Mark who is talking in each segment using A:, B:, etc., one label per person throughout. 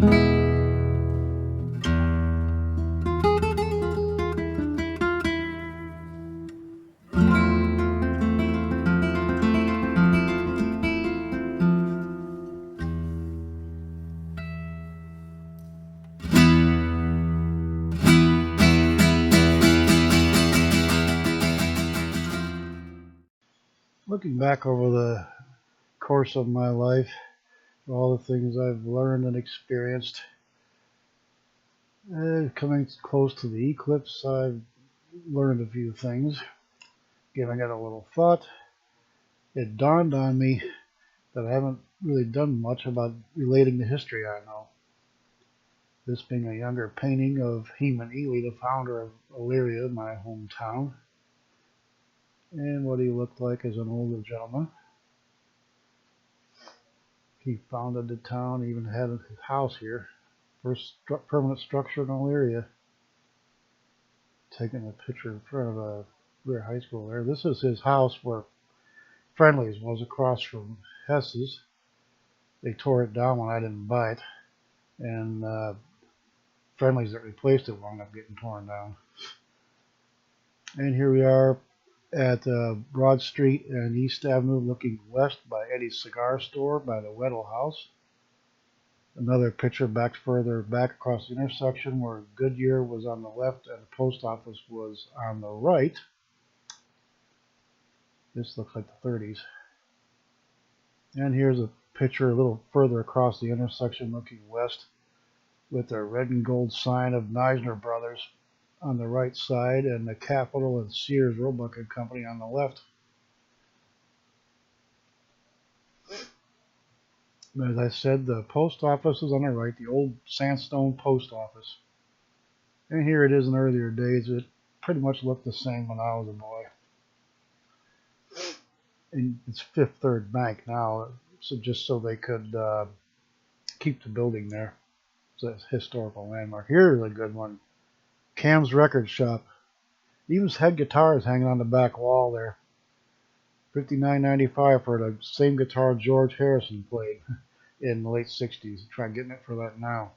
A: Looking back over the course of my life, all the things I've learned and experienced, coming close to the eclipse, I've learned a few things. Giving it a little thought, it dawned on me that I haven't really done much about relating the history I know. This being a younger painting of Ely, the founder of Elyria, my hometown, and what he looked like as an older gentleman. He founded the town, even had his house here. First permanent structure in Elyria. Taking a picture in front of Elyria High School there. This is his house where Friendly's was, across from Hess's. They tore it down when I didn't buy it. And Friendly's that replaced it wound up getting torn down. And here we are at Broad Street and East Avenue, looking west by Eddie's Cigar Store, by the Weddell House. Another picture back further back across the intersection where Goodyear was on the left and the post office was on the right. This looks like the 30s. And here's a picture a little further across the intersection looking west with the red and gold sign of Neisner Brothers on the right side and the Capitol and Sears Roebuck and Company on the left. As I said, the post office is on the right, the old sandstone post office. And here it is in earlier days. It pretty much looked the same when I was a boy. And it's Fifth Third Bank now, so just so they could keep the building there. It's a historical landmark. Here's a good one. Cam's Record Shop. Even had guitars hanging on the back wall there. $59.95 for the same guitar George Harrison played in the late 60s. Try getting it for that now.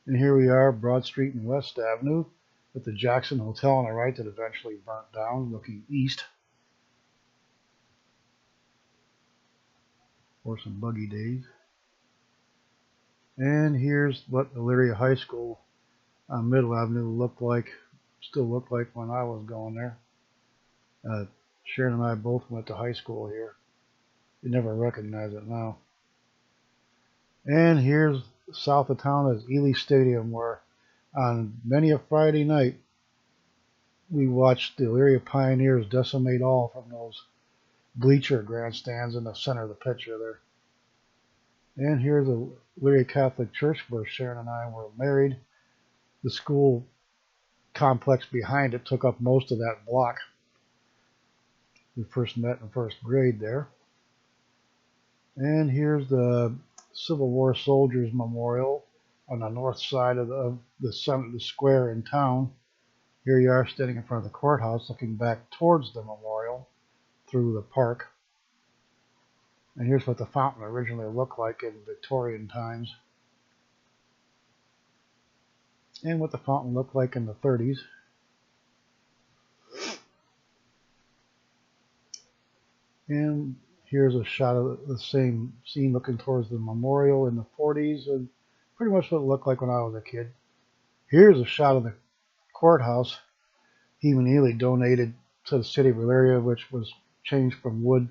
A: And here we are, Broad Street and West Avenue, with the Jackson Hotel on the right that eventually burnt down, looking east. For some buggy days. And here's what Elyria High School on Middle Avenue still looked like when I was going there. Sharon and I both went to high school here. You never recognize it now. And here's south of town is Ely Stadium, where on many a Friday night we watched the Elyria Pioneers decimate all from those bleacher grandstands in the center of the picture there. And here's the Elyria Catholic Church where Sharon and I were married. The school complex behind it took up most of that block. We first met in first grade there. And here's the Civil War Soldiers Memorial on the north side of the square in town. Here you are standing in front of the courthouse looking back towards the memorial through the park. And here's what the fountain originally looked like in Victorian times. And what the fountain looked like in the 30s. And here's a shot of the same scene looking towards the memorial in the 40s, and pretty much what it looked like when I was a kid. Here's a shot of the courthouse Ely donated to the city of Elyria, which was changed from wood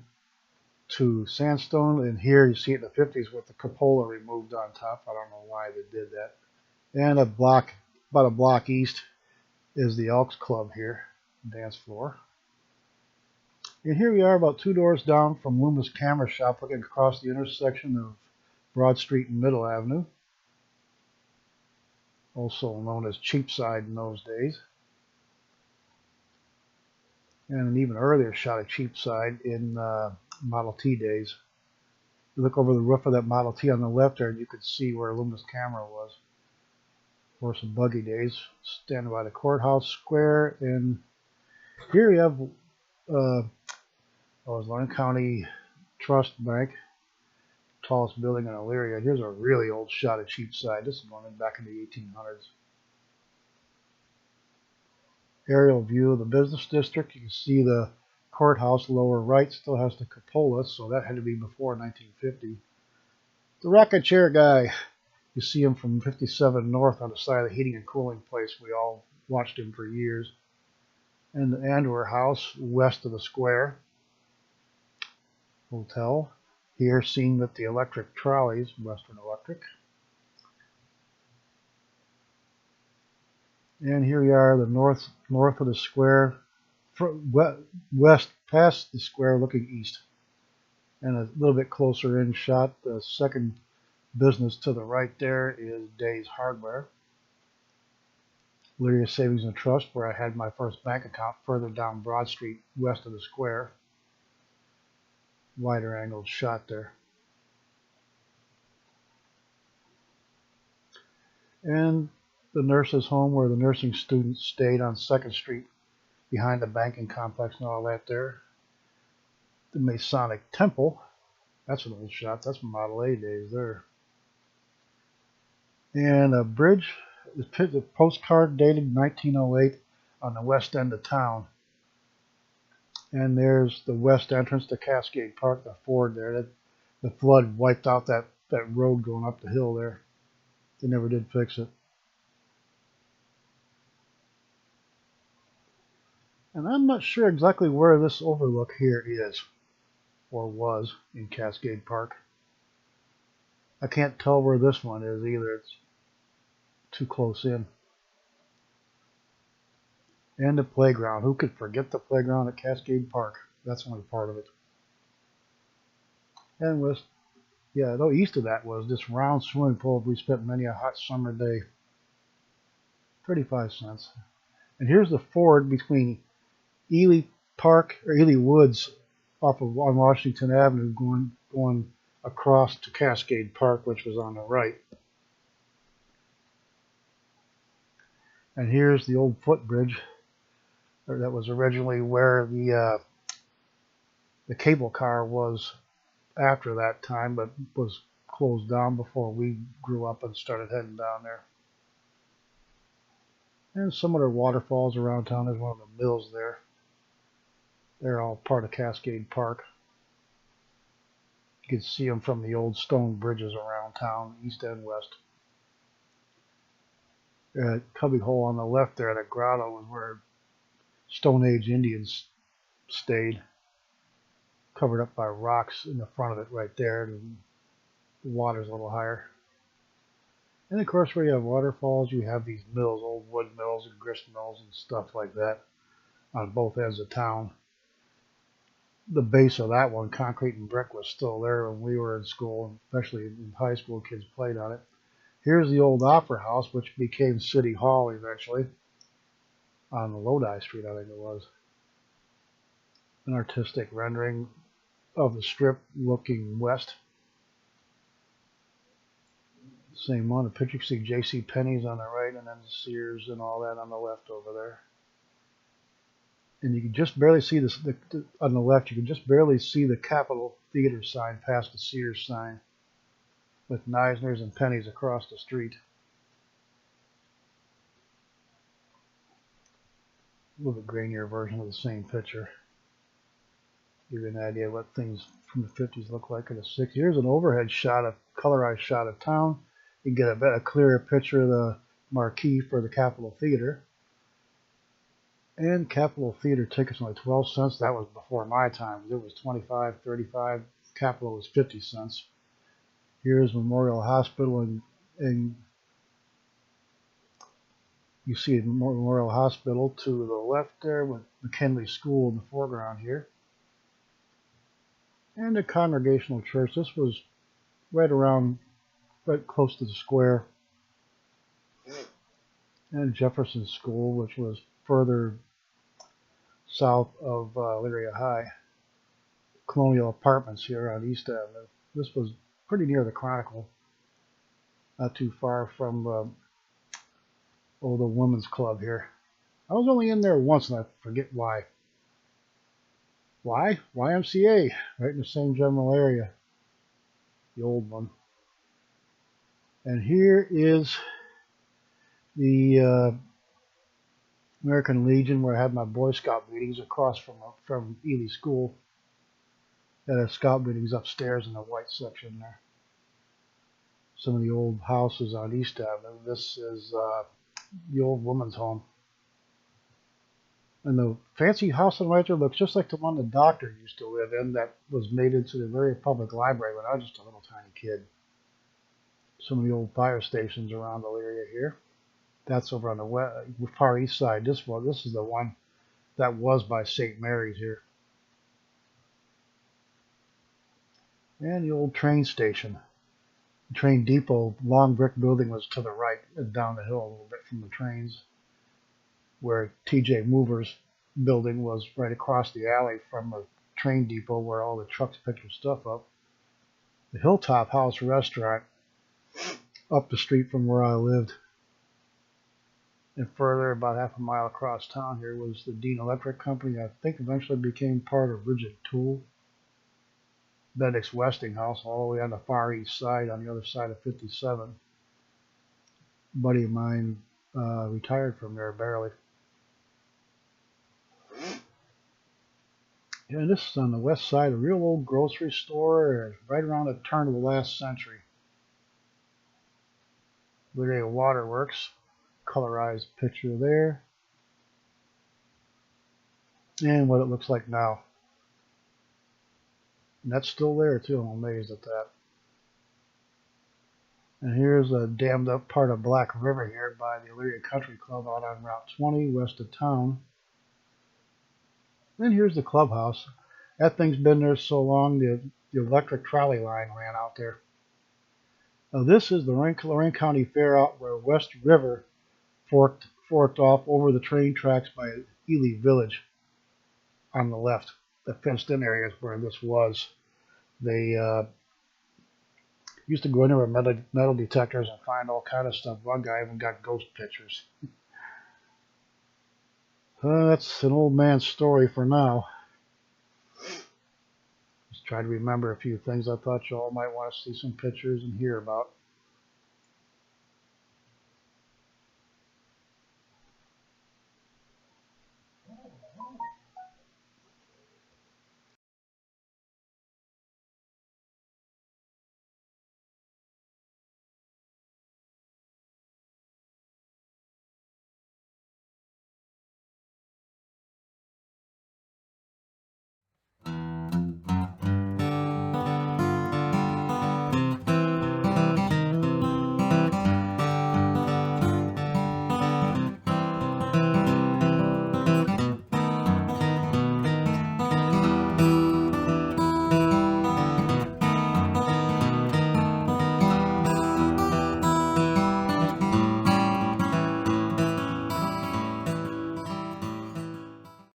A: to sandstone. And here you see it in the 50s with the cupola removed on top. I don't know why they did that. And about a block east is the Elks Club here, dance floor. And here we are about 2 doors down from Loomis Camera Shop, looking across the intersection of Broad Street and Middle Avenue, also known as Cheapside in those days. And an even earlier shot of Cheapside in Model T days. You look over the roof of that Model T on the left there, and you could see where Loomis Camera was. For some buggy days, standing by the courthouse square. And here you have Lawrence County Trust Bank, tallest building in Elyria. Here's a really old shot of Cheapside. This is going back in the 1800s. Aerial view of the business district. You can see the courthouse lower right still has the cupola, so that had to be before 1950. The rocket chair guy. You see him from 57 North on the side of the heating and cooling place. We all watched him for years. And the Andor House west of the square. Hotel. Here seen with the electric trolleys, Western Electric. And here we are, the north of the square, west past the square looking east. And a little bit closer in shot, the second business to the right there is Day's Hardware. Elyria Savings and Trust, where I had my first bank account, further down Broad Street west of the square. Wider angled shot there. And the nurse's home where the nursing students stayed on 2nd Street behind the banking complex and all that there. The Masonic Temple. That's an old shot. That's Model A days there. And a bridge, the postcard dated 1908 on the west end of town. And there's the west entrance to Cascade Park, the ford there. The flood wiped out that road going up the hill there. They never did fix it. And I'm not sure exactly where this overlook here is, or was, in Cascade Park. I can't tell where this one is either. It's too close in. And the playground. Who could forget the playground at Cascade Park? That's only part of it. And west, yeah, though east of that was this round swimming pool we spent many a hot summer day. 35 cents. And here's the ford between Ely Park or Ely Woods off of on Washington Avenue going across to Cascade Park, which was on the right. And here's the old footbridge that was originally where the cable car was after that time, but was closed down before we grew up and started heading down there. And some other waterfalls around town. There's one of the mills there. They're all part of Cascade Park. You can see them from the old stone bridges around town, east and west. Cubby hole on the left there, the grotto, was where Stone Age Indians stayed, covered up by rocks in the front of it right there. And the water's a little higher. And of course, where you have waterfalls, you have these mills, old wood mills and grist mills and stuff like that on both ends of town. The base of that one, concrete and brick, was still there when we were in school, especially in high school, kids played on it. Here's the old Opera House, which became City Hall eventually, on Lodi Street, I think it was. An artistic rendering of the strip looking west. Same one, the picture, you see J.C. Penney's on the right, and then Sears and all that on the left over there. And you can just barely see this on the left. You can just barely see the Capitol Theater sign past the Sears sign, with Neisner's and Penny's across the street. A little bit grainier version of the same picture. Give you an idea of what things from the 50s look like in the 60s. Here's an overhead shot, a colorized shot of town. You can get a clearer picture of the marquee for the Capitol Theater. And Capitol Theater tickets only 12 cents. That was before my time. It was 25, 35. Capitol was 50 cents. Here's Memorial Hospital, and you see Memorial Hospital to the left there with McKinley School in the foreground here. And the Congregational Church. This was right close to the square. And Jefferson School, which was further south of Elyria High. Colonial Apartments here on East Avenue. This was pretty near the Chronicle, not too far from the Women's Club here. I was only in there once, and I forget why. Why? YMCA, right in the same general area. the old one. And here is the American Legion, where I had my Boy Scout meetings across from Ely School. Had a scout meetings upstairs in the white section there. Some of the old houses on East Avenue. This is the old woman's home. And the fancy house on the right there looks just like the one the doctor used to live in that was made into the Elyria Public Library when I was just a little tiny kid. Some of the old fire stations around Elyria here. That's over on the far east side. This is the one that was by St. Mary's here. And the old train station. The train depot, long brick building, was to the right and down the hill a little bit from the trains, where TJ Movers building was right across the alley from the train depot where all the trucks picked their stuff up. The Hilltop House restaurant up the street from where I lived. And further, about half a mile across town here, was the Dean Electric Company. I think eventually became part of Rigid Tool. Bendix Westinghouse, all the way on the far east side, on the other side of 57. A buddy of mine retired from there barely. And this is on the west side, a real old grocery store, right around the turn of the last century. Elyria Waterworks, colorized picture there. And what it looks like now. And that's still there too, I'm amazed at that. And here's a dammed up part of Black River here by the Elyria Country Club out on Route 20 west of town. And here's the clubhouse. That thing's been there so long the electric trolley line ran out there. Now this is the Lorain County Fair out where West River forked off over the train tracks by Ely Village on the left. The fenced in areas where this was. They used to go in there with metal detectors and find all kind of stuff. One guy even got ghost pictures. That's an old man's story for now. Just try to remember a few things I thought you all might want to see some pictures and hear about.